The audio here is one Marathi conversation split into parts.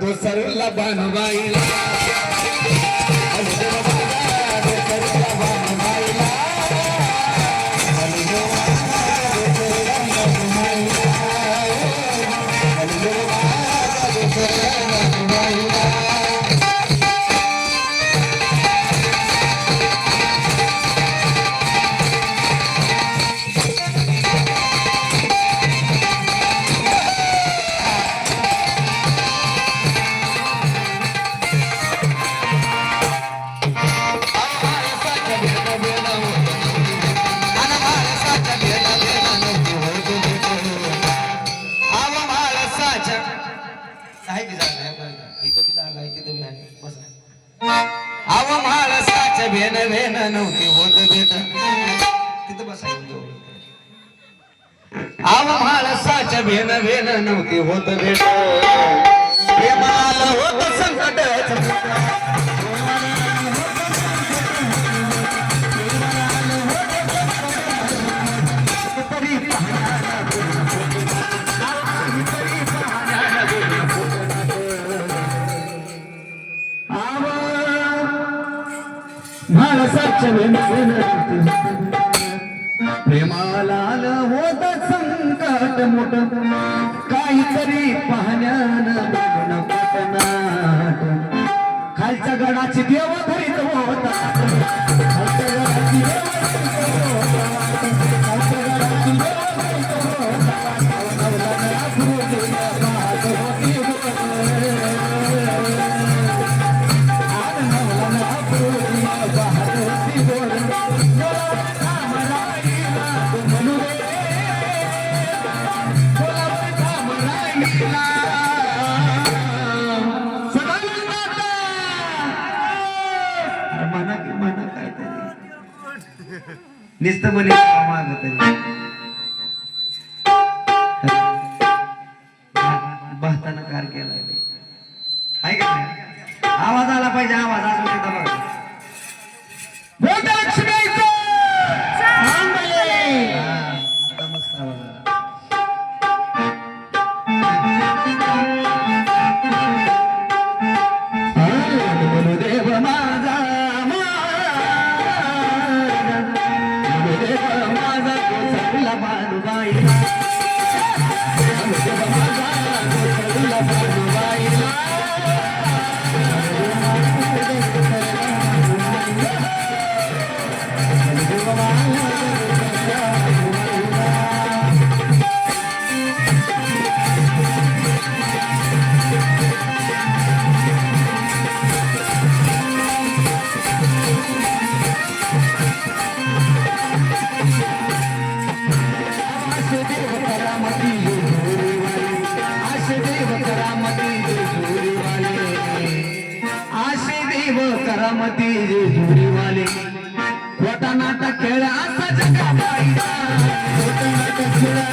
दोसरला बानबाईला आव म्हाळसाच्या भेन भेन नव्हती होत भेट तिथं बसायचं आव म्हाळसाच्या भेन भेन नव्हती होत भेट प्रेमाला होत संकट म्हाळसाच्या भेन भेन प्रेमाला होत संकट मोठ काहीतरी पाहण्यानं खालच्या गडाची देव धरीत होता खालच्या गडाची नुसतं म्हणे माग तरी बहताना कार केलाय आहे का आवाज आला पाहिजे आवाज अजून एकदा बघा मस्त आवाज करामती जुरी वाले खोटा नाटक खेळा असा जगा पाहिला खोटा नाटक खेळा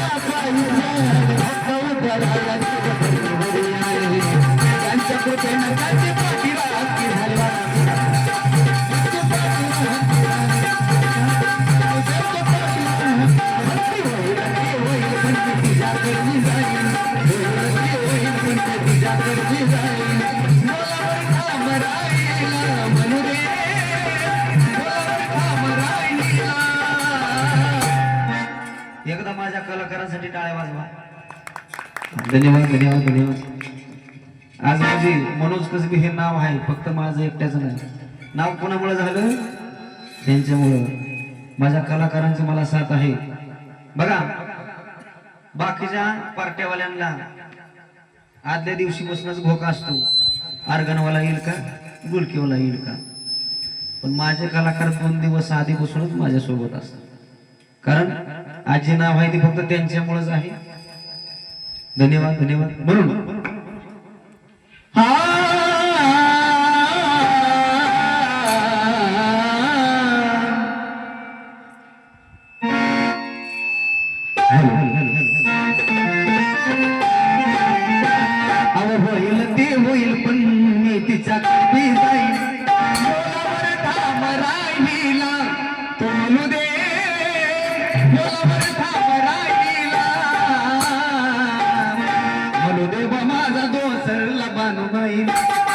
असा जगा पाहिला त्यांच्या कृपेनं त्यांची पाठी राखी झाली एकदा माझ्या कलाकारांसाठी टाळ्या वाजवा धन्यवाद धन्यवाद धन्यवाद आज माझी मनोज कसबी हे नाव आहे फक्त माझं एकट्याचं नाही नाव कोणामुळे झालं त्यांच्यामुळं माझ्या कलाकारांची मला साथ आहे बघा बाकीच्या पार्ट्यावाल्यांना आदल्या दिवशी बसणंच भोका असतो आर्गनवाला येईल का गुलकीवाला येईल का पण माझे कलाकार 2 दिवस आधी बसूनच माझ्या सोबत असतात कारण आज जे नाव आहे ते फक्त त्यांच्यामुळेच आहे धन्यवाद धन्यवाद म्हणून होईल ते माई